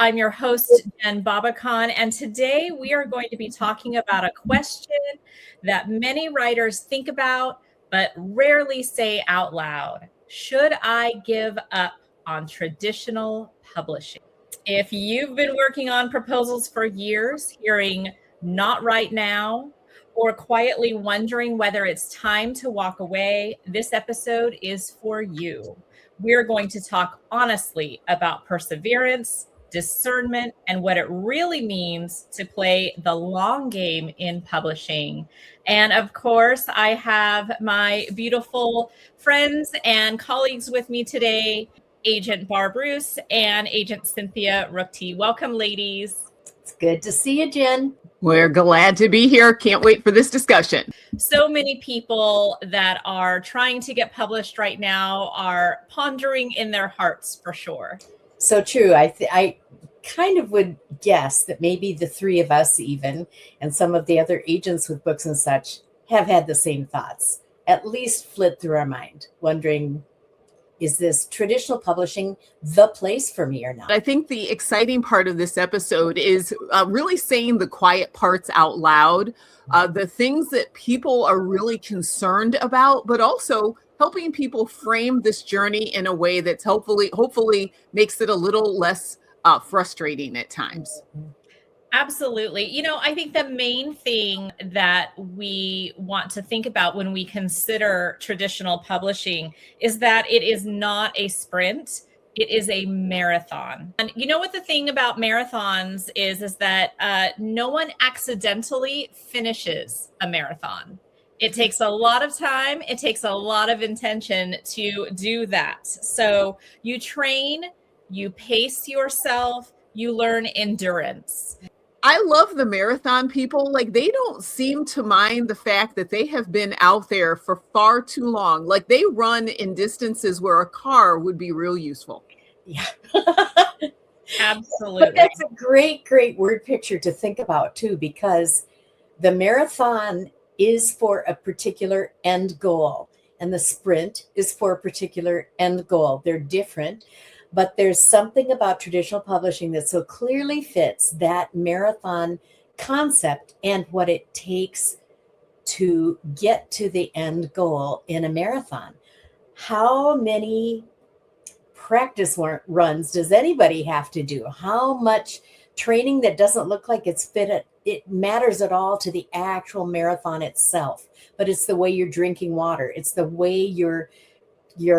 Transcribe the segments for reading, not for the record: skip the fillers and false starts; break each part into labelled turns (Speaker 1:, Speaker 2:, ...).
Speaker 1: I'm your host, Jen Babakan, and today we are going to be talking about a question that many writers think about but rarely say out loud. Should I give up on traditional publishing? If you've been working on proposals for years, hearing "not right now," or quietly wondering whether it's time to walk away, this episode is for you. We're going to talk honestly about perseverance, discernment, and what it really means to play the long game in publishing. And of course, I have my beautiful friends and colleagues with me today, Agent Barb and Agent Cynthia Rookti. Welcome, ladies.
Speaker 2: It's good to see you, Jen.
Speaker 3: We're glad to be here. Can't wait for this discussion.
Speaker 1: So many people that are trying to get published right now are pondering in their hearts for sure.
Speaker 2: So true. I kind of would guess that maybe the three of us even, and some of the other agents with books and such, have had the same thoughts, at least flit through our mind, wondering, is this traditional publishing the place for me or not?
Speaker 3: I think the exciting part of this episode is really saying the quiet parts out loud, the things that people are really concerned about, but also helping people frame this journey in a way that's hopefully makes it a little less frustrating at times.
Speaker 1: Absolutely. You know, I think the main thing that we want to think about when we consider traditional publishing is that it is not a sprint. It is a marathon. And you know what the thing about marathons is that no one accidentally finishes a marathon. It takes a lot of time. It takes a lot of intention to do that. So you train, you pace yourself, you learn endurance.
Speaker 3: I love the marathon people. Like, they don't seem to mind the fact that they have been out there for far too long. Like, they run in distances where a car would be real useful.
Speaker 2: Yeah.
Speaker 1: Absolutely.
Speaker 2: But that's a great word picture to think about too, because the marathon is for a particular end goal and the sprint is for a particular end goal. They're different. But there's something about traditional publishing that so clearly fits that marathon concept and what it takes to get to the end goal in a marathon. How many practice runs does anybody have to do? How much training that doesn't look like it matters at all to the actual marathon itself? But it's the way you're drinking water. It's the way you're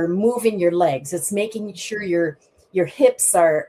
Speaker 2: moving your legs. It's making sure your hips are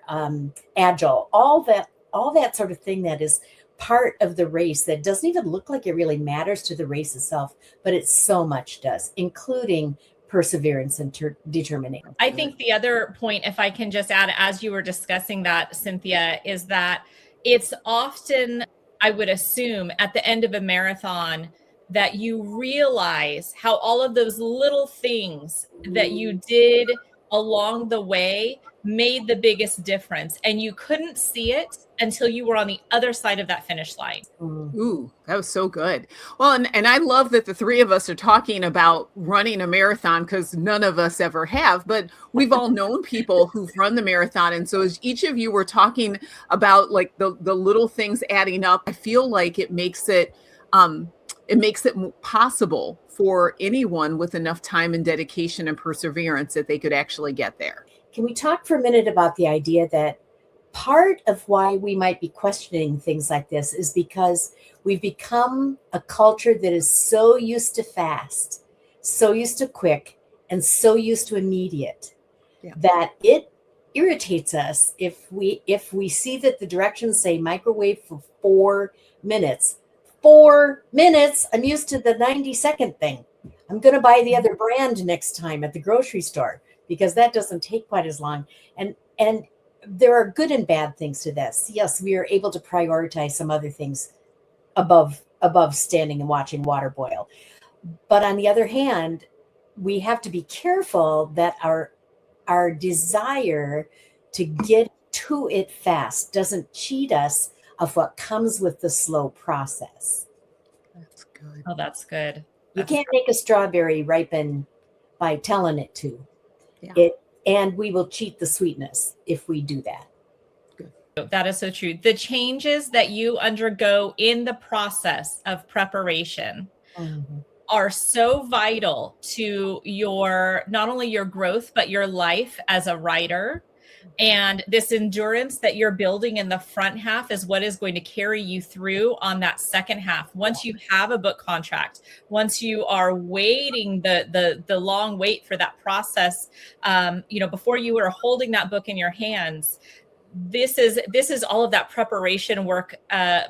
Speaker 2: agile. All that sort of thing that is part of the race that doesn't even look like it really matters to the race itself, but it so much does, including perseverance and determination.
Speaker 1: I think the other point, if I can just add, as you were discussing that, Cynthia, is that it's often, I would assume, at the end of a marathon that you realize how all of those little things that you did along the way made the biggest difference. And you couldn't see it until you were on the other side of that finish line.
Speaker 3: Ooh, that was so good. Well, and I love that the three of us are talking about running a marathon, because none of us ever have, but we've all known people who've run the marathon. And so as each of you were talking about like the little things adding up, I feel like it makes it possible for anyone with enough time and dedication and perseverance that they could actually get there.
Speaker 2: Can we talk for a minute about the idea that part of why we might be questioning things like this is because we've become a culture that is so used to fast, so used to quick, and so used to immediate that it irritates us if we see that the directions say microwave for 4 minutes. 4 minutes. I'm used to the 90-second thing. I'm going to buy the other brand next time at the grocery store because that doesn't take quite as long. And there are good and bad things to this. Yes, we are able to prioritize some other things above standing and watching water boil. But on the other hand, we have to be careful that our desire to get to it fast doesn't cheat us of what comes with the slow process.
Speaker 3: That's good.
Speaker 1: Oh, that's good.
Speaker 2: You can't make a strawberry ripen by telling it to.
Speaker 3: Yeah.
Speaker 2: And we will cheat the sweetness if we do that.
Speaker 3: Good.
Speaker 1: That is so true. The changes that you undergo in the process of preparation are so vital to your, not only your growth, but your life as a writer. And this endurance that you're building in the front half is what is going to carry you through on that second half. Once you have a book contract, once you are waiting the long wait for that process, before you are holding that book in your hands, this is all of that preparation work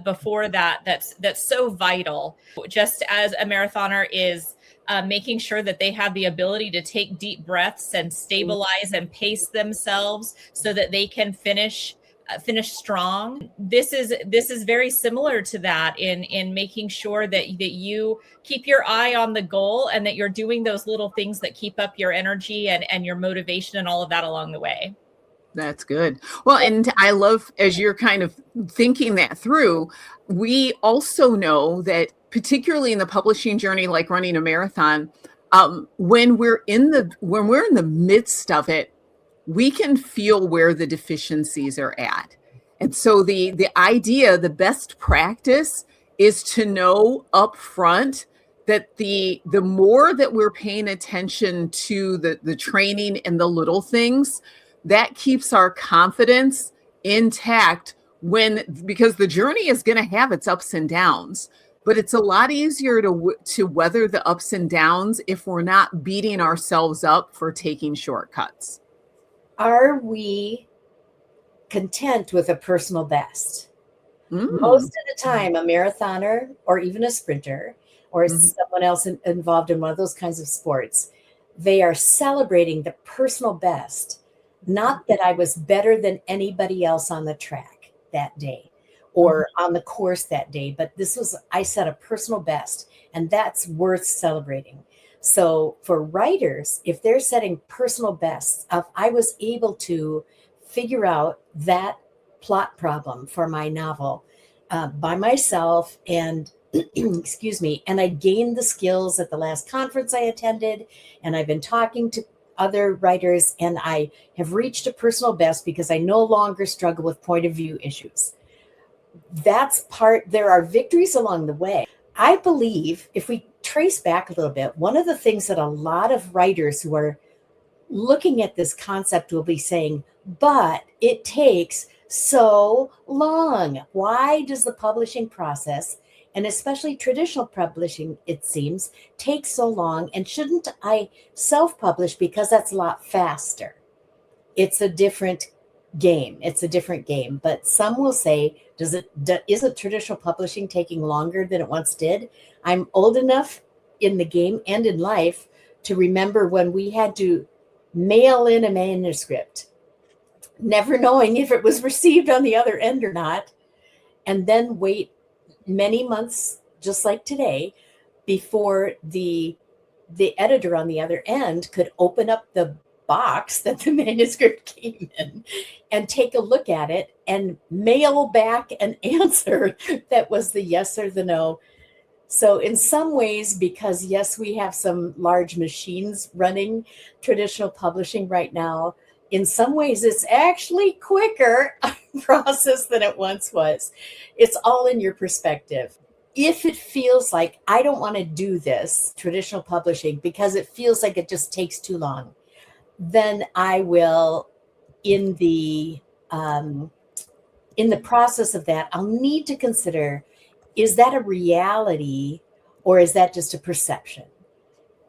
Speaker 1: before that's so vital. Just as a marathoner is making sure that they have the ability to take deep breaths and stabilize and pace themselves so that they can finish strong. This is very similar to that in making sure that you keep your eye on the goal and that you're doing those little things that keep up your energy and your motivation and all of that along the way.
Speaker 3: That's good. Well, and I love, as you're kind of thinking that through, we also know that particularly in the publishing journey, like running a marathon, when we're in the midst of it, we can feel where the deficiencies are at. And so the best practice is to know up front that the more that we're paying attention to the training and the little things, that keeps our confidence intact because the journey is going to have its ups and downs, but it's a lot easier to weather the ups and downs if we're not beating ourselves up for taking shortcuts.
Speaker 2: Are we content with a personal best? Most of the time, a marathoner or even a sprinter or someone else involved in one of those kinds of sports, they are celebrating the personal best. Not that I was better than anybody else on the track that day or on the course that day, but I set a personal best, and that's worth celebrating. So for writers, if they're setting personal bests, if I was able to figure out that plot problem for my novel by myself and excuse me, and I gained the skills at the last conference I attended, and I've been talking to other writers, and I have reached a personal best because I no longer struggle with point of view issues. There are victories along the way. I believe if we trace back a little bit, one of the things that a lot of writers who are looking at this concept will be saying, but it takes so long. Why does the publishing process, and especially traditional publishing, it seems, take so long? And shouldn't I self-publish because that's a lot faster? It's a different game. But some will say, isn't traditional publishing taking longer than it once did? I'm old enough in the game and in life to remember when we had to mail in a manuscript, never knowing if it was received on the other end or not, and then wait many months, just like today, before the editor on the other end could open up the box that the manuscript came in and take a look at it and mail back an answer that was the yes or the no. So in some ways, because yes, we have some large machines running traditional publishing right now, in some ways it's actually quicker process than it once was. It's all in your perspective. If it feels like I don't want to do this traditional publishing because it feels like it just takes too long, then I will, in the process of that, I'll need to consider, is that a reality or is that just a perception?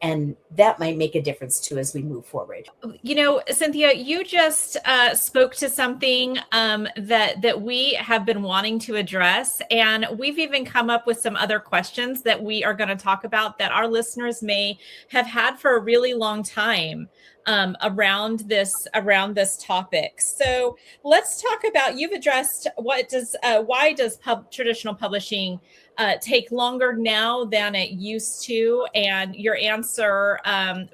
Speaker 2: And that might make a difference too as we move forward.
Speaker 1: You know, Cynthia, you just spoke to something that we have been wanting to address. And we've even come up with some other questions that we are going to talk about that our listeners may have had for a really long time around this topic. So let's talk about, you've addressed why does traditional publishing take longer now than it used to? And your answer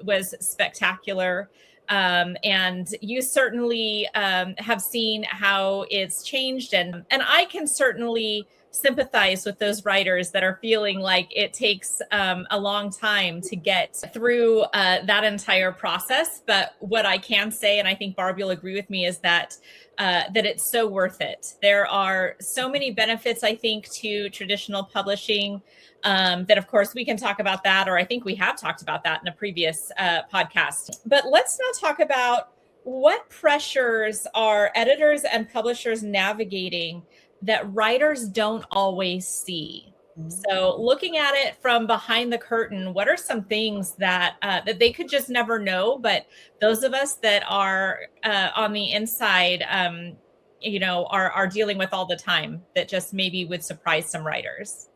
Speaker 1: was spectacular. And you certainly have seen how it's changed. And I can certainly sympathize with those writers that are feeling like it takes a long time to get through that entire process. But what I can say, and I think Barb, you'll agree with me, is that that it's so worth it. There are so many benefits, I think, to traditional publishing that, of course, we can talk about that, or I think we have talked about that in a previous podcast. But let's now talk about what pressures are editors and publishers navigating that writers don't always see. So looking at it from behind the curtain, what are some things that that they could just never know, but those of us that are on the inside, are dealing with all the time, that just maybe would surprise some writers?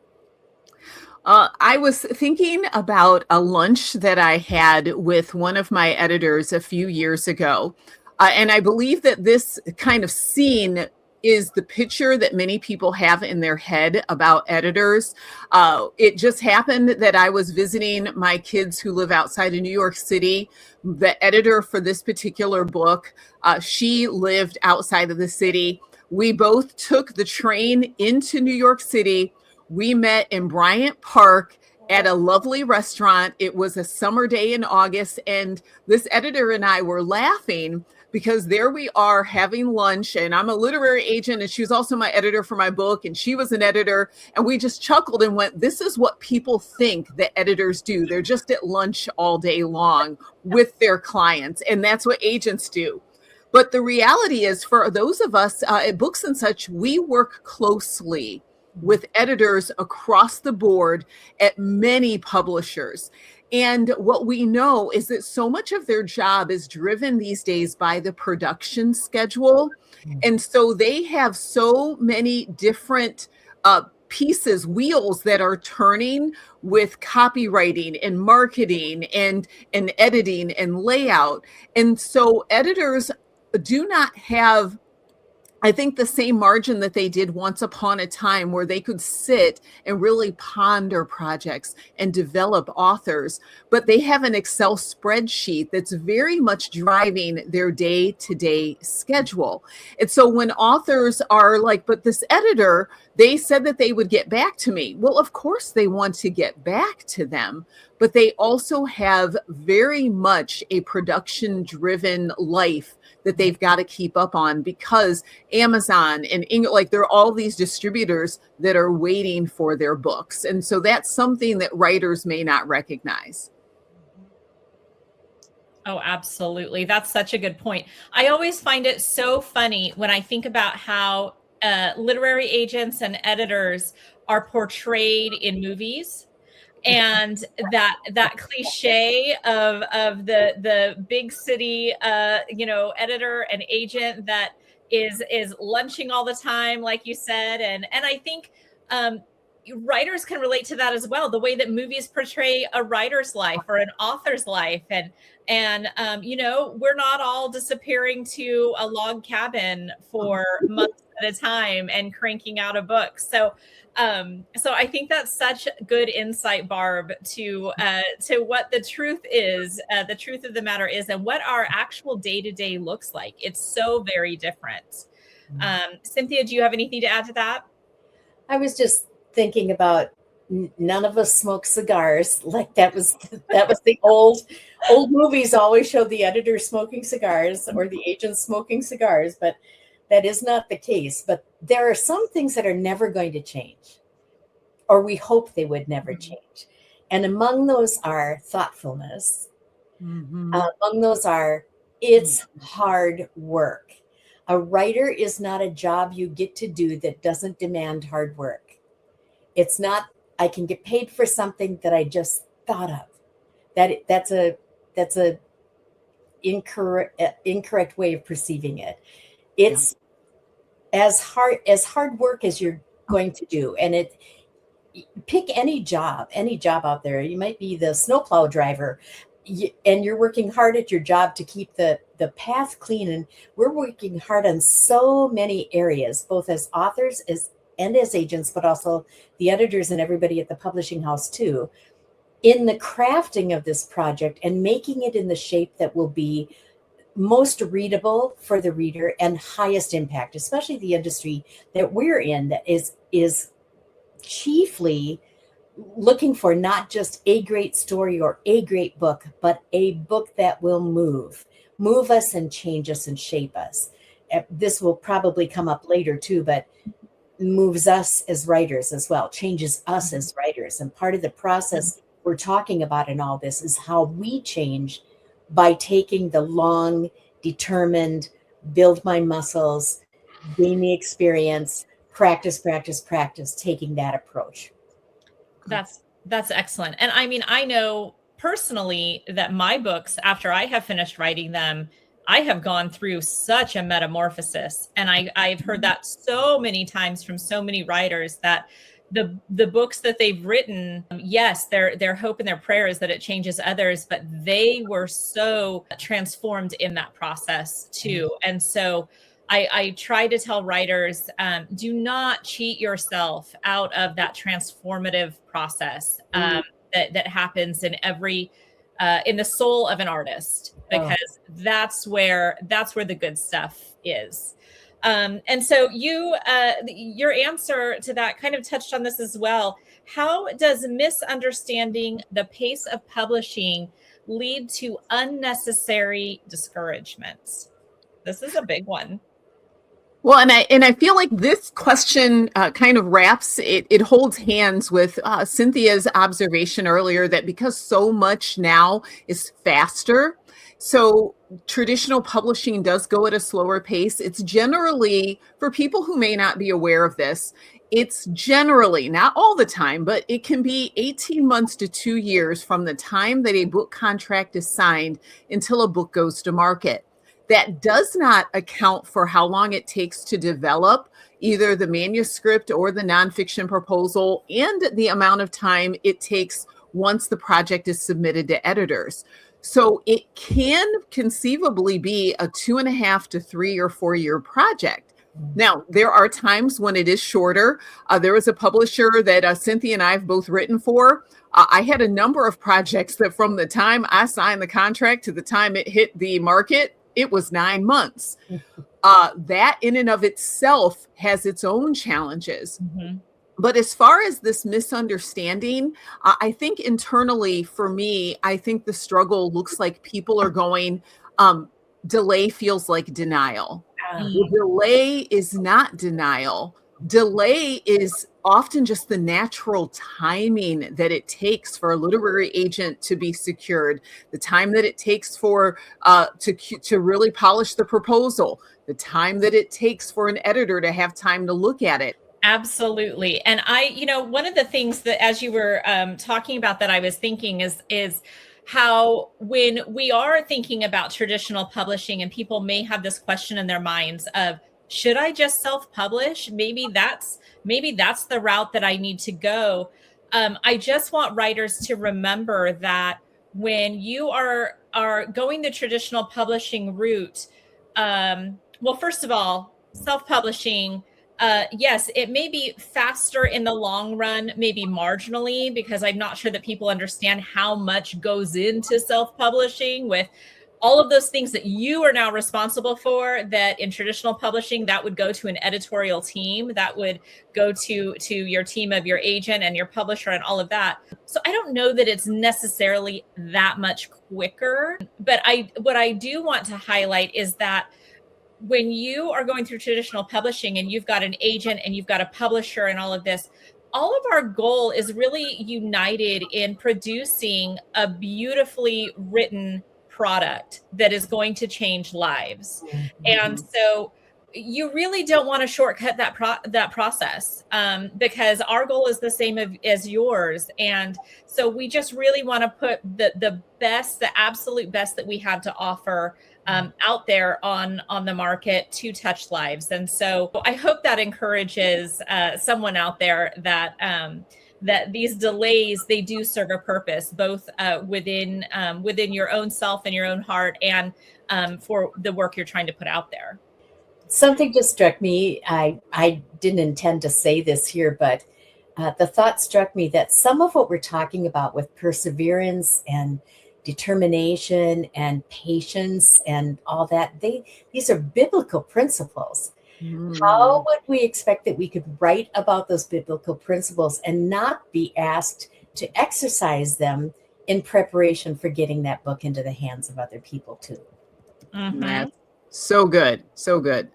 Speaker 3: I was thinking about a lunch that I had with one of my editors a few years ago. And I believe that this kind of scene is the picture that many people have in their head about editors. It just happened that I was visiting my kids who live outside of New York City. The editor for this particular book, she lived outside of the city. We both took the train into New York City. We met in Bryant Park at a lovely restaurant. It was a summer day in August, and this editor and I were laughing because there we are having lunch, and I'm a literary agent, and she was also my editor for my book, and she was an editor, and we just chuckled and went, this is what people think that editors do. They're just at lunch all day long with their clients, and that's what agents do. But the reality is, for those of us at Books and Such, we work closely with editors across the board at many publishers. And what we know is that so much of their job is driven these days by the production schedule. And so they have so many different pieces, wheels that are turning with copywriting and marketing and editing and layout. And so editors do not have, I think, the same margin that they did once upon a time, where they could sit and really ponder projects and develop authors. But they have an Excel spreadsheet that's very much driving their day-to-day schedule. And so when authors are like, but this editor, they said that they would get back to me. Well, of course they want to get back to them, but they also have very much a production-driven life that they've got to keep up on, because Amazon and like there are all these distributors that are waiting for their books. And so that's something that writers may not recognize.
Speaker 1: Oh, absolutely. That's such a good point. I always find it so funny when I think about how literary agents and editors are portrayed in movies. And that cliche of the big city, editor and agent that is lunching all the time, like you said, and I think writers can relate to that as well. The way that movies portray a writer's life or an author's life, and we're not all disappearing to a log cabin for months at a time and cranking out a book. So I think that's such good insight, Barb, to what the truth is, the truth of the matter is, and what our actual day-to-day looks like. It's so very different. Cynthia, do you have anything to add to that?
Speaker 2: I was just thinking about none of us smoke cigars. Like that was the old movies always showed the editor smoking cigars or the agent smoking cigars, but that is not the case. But there are some things that are never going to change, or we hope they would never change. And among those are thoughtfulness. Among those are, it's hard work. A writer is not a job you get to do that doesn't demand hard work. It's not, I can get paid for something that I just thought of. That's a incorrect way of perceiving it. It's as hard work as you're going to do. And pick any job out there. You might be the snowplow driver, and you're working hard at your job to keep the path clean. And we're working hard on so many areas, both as authors and as agents, but also the editors and everybody at the publishing house too, in the crafting of this project and making it in the shape that will be most readable for the reader and highest impact, especially the industry that we're in, that is chiefly looking for not just a great story or a great book, but a book that will move us and change us and shape us. This will probably come up later too, but moves us as writers as well, changes us as writers. And part of the process we're talking about in all this is how we change by taking the long, determined, build my muscles, gain the experience, practice, practice, practice, taking that approach.
Speaker 1: That's excellent. And I mean, I know personally that my books, after I have finished writing them, I have gone through such a metamorphosis. And I've heard that so many times from so many writers that the books that they've written, yes, their hope and their prayer is that it changes others, but they were so transformed in that process too. And so I try to tell writers, do not cheat yourself out of that transformative process that happens in every in the soul of an artist, because that's where the good stuff is. And so your answer to that kind of touched on this as well. How does misunderstanding the pace of publishing lead to unnecessary discouragements? This is a big one.
Speaker 3: Well, and I feel like this question kind of wraps it. It holds hands with Cynthia's observation earlier that because so much now is faster, so traditional publishing does go at a slower pace. It's generally, for people who may not be aware of this, it's generally, not all the time, but it can be 18 months to 2 years from the time that a book contract is signed until a book goes to market. That does not account for how long it takes to develop either the manuscript or the nonfiction proposal, and the amount of time it takes once the project is submitted to editors. So it can conceivably be a 2.5 to 3 or 4 year project. Now, there are times when it is shorter. There was a publisher that Cynthia and I have both written for. I had a number of projects that from the time I signed the contract to the time it hit the market, it was 9 months. That in and of itself has its own challenges. Mm-hmm. But as far as this misunderstanding, I think internally for me, I think the struggle looks like people are going, delay feels like denial. The delay is not denial. Delay is often just the natural timing that it takes for a literary agent to be secured, the time that it takes for to really polish the proposal, the time that it takes for an editor to have time to look at it.
Speaker 1: Absolutely. And one of the things that, as you were talking about, that I was thinking is how when we are thinking about traditional publishing, and people may have this question in their minds of, should I just self-publish? Maybe that's the route that I need to go. I just want writers to remember that when you are going the traditional publishing route, well, first of all, self-publishing, yes, it may be faster in the long run, maybe marginally, because I'm not sure that people understand how much goes into self-publishing with all of those things that you are now responsible for, that in traditional publishing, that would go to an editorial team, that would go to your team of your agent and your publisher and all of that. So I don't know that it's necessarily that much quicker, but what I do want to highlight is that when you are going through traditional publishing and you've got an agent and you've got a publisher and all of this, all of our goal is really united in producing a beautifully written product that is going to change lives. Mm-hmm. And so you really don't want to shortcut that process, because our goal is the same as yours. And so we just really want to put the absolute best that we have to offer out there on the market to touch lives. And so I hope that encourages someone out there that these delays, they do serve a purpose, both within your own self and your own heart, and for the work you're trying to put out there.
Speaker 2: Something just struck me. I didn't intend to say this here, but the thought struck me that some of what we're talking about with perseverance and determination and patience and all that, these are biblical principles. How would we expect that we could write about those biblical principles and not be asked to exercise them in preparation for getting that book into the hands of other people too?
Speaker 3: That's so good. So good.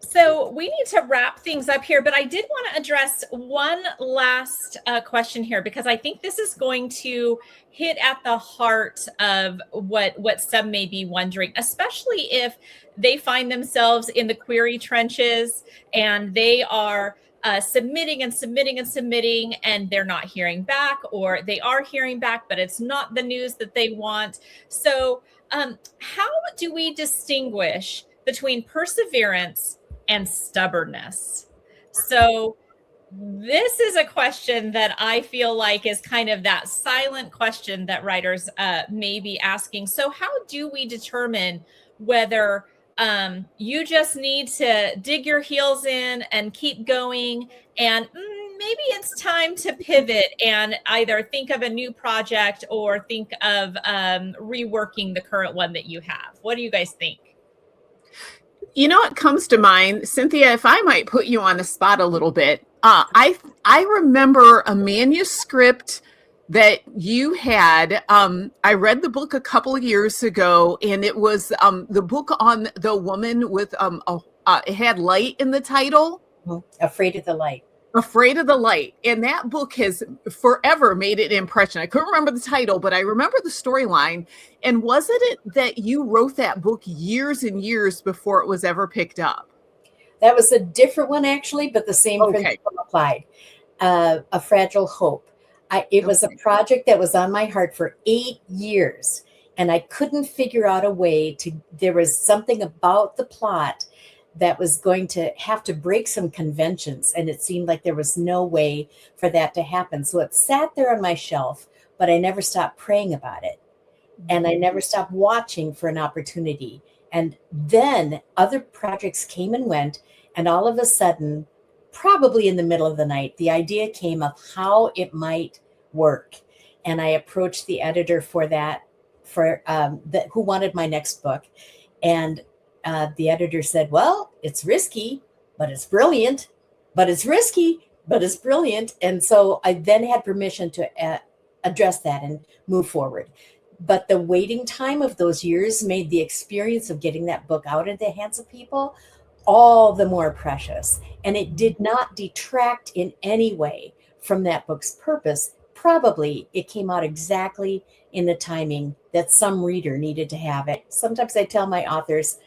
Speaker 1: So we need to wrap things up here, but I did want to address one last question here, because I think this is going to hit at the heart of what some may be wondering, especially if they find themselves in the query trenches and they are submitting and submitting and submitting, and they're not hearing back, or they are hearing back, but it's not the news that they want. So how do we distinguish between perseverance and stubbornness? So this is a question that I feel like is kind of that silent question that writers may be asking. So how do we determine whether you just need to dig your heels in and keep going, and maybe it's time to pivot and either think of a new project or think of reworking the current one that you have? What do you guys think?
Speaker 3: You know what comes to mind, Cynthia, if I might put you on the spot a little bit. I remember a manuscript that you had. I read the book a couple of years ago, and it was the book on the woman with it had light in the title.
Speaker 2: Afraid of the Light.
Speaker 3: Afraid of the Light. And that book has forever made an impression. I couldn't remember the title, but I remember the storyline. And wasn't it that you wrote that book years and years before it was ever picked up?
Speaker 2: That was a different one, actually, but the same principle applied. A Fragile Hope. It was a project that was on my heart for 8 years, and I couldn't figure out a way to. There was something about the plot that was going to have to break some conventions, and it seemed like there was no way for that to happen. So it sat there on my shelf, but I never stopped praying about it, and I never stopped watching for an opportunity. And then other projects came and went, and all of a sudden, probably in the middle of the night, the idea came of how it might work. And I approached the editor for that, who wanted my next book. And the editor said, well, it's risky, but it's brilliant, but it's risky, but it's brilliant. And so I then had permission to address that and move forward. But the waiting time of those years made the experience of getting that book out into the hands of people all the more precious. And it did not detract in any way from that book's purpose. Probably it came out exactly in the timing that some reader needed to have it. Sometimes I tell my authors,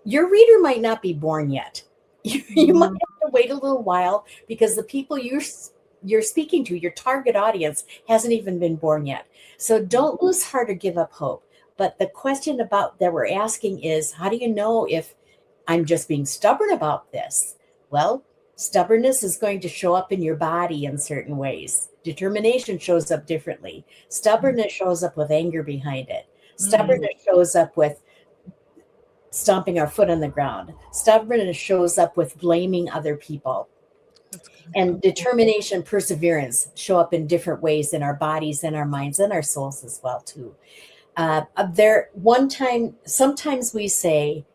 Speaker 2: your reader might not be born yet. You might have to wait a little while, because the people you're speaking to, your target audience, hasn't even been born yet. So don't lose heart or give up hope. But the question that we're asking is, how do you know if I'm just being stubborn about this? Well, stubbornness is going to show up in your body in certain ways. Determination shows up differently. Stubbornness shows up with anger behind it. Stubbornness shows up with stomping our foot on the ground. Stubbornness shows up with blaming other people. And determination, perseverance show up in different ways in our bodies and our minds and our souls as well too. Sometimes we say,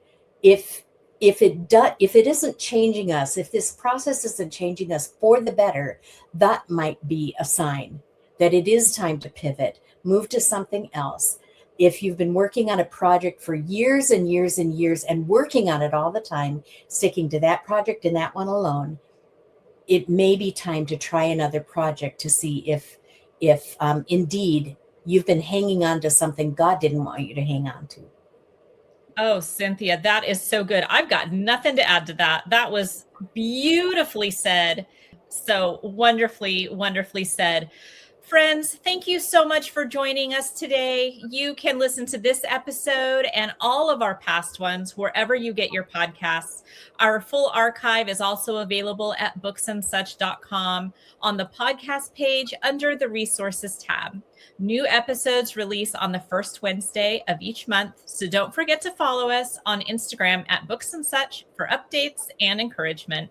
Speaker 2: if it isn't changing us, if this process isn't changing us for the better, that might be a sign that it is time to pivot, move to something else. If you've been working on a project for years and years and years and working on it all the time, sticking to that project and that one alone, it may be time to try another project to see if indeed you've been hanging on to something God didn't want you to hang on to.
Speaker 1: Oh, Cynthia, that is so good. I've got nothing to add to that. That was beautifully said. So wonderfully, wonderfully said. Friends, thank you so much for joining us today. You can listen to this episode and all of our past ones wherever you get your podcasts. Our full archive is also available at booksandsuch.com on the podcast page under the resources tab. New episodes release on the first Wednesday of each month, so don't forget to follow us on Instagram at Books and Such for updates and encouragement.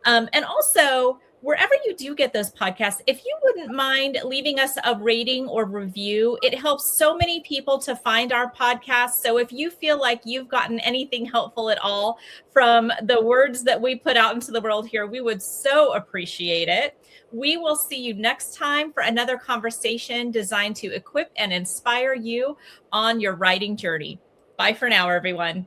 Speaker 1: And also, wherever you do get those podcasts, if you wouldn't mind leaving us a rating or review, it helps so many people to find our podcast. So if you feel like you've gotten anything helpful at all from the words that we put out into the world here, we would so appreciate it. We will see you next time for another conversation designed to equip and inspire you on your writing journey. Bye for now, everyone.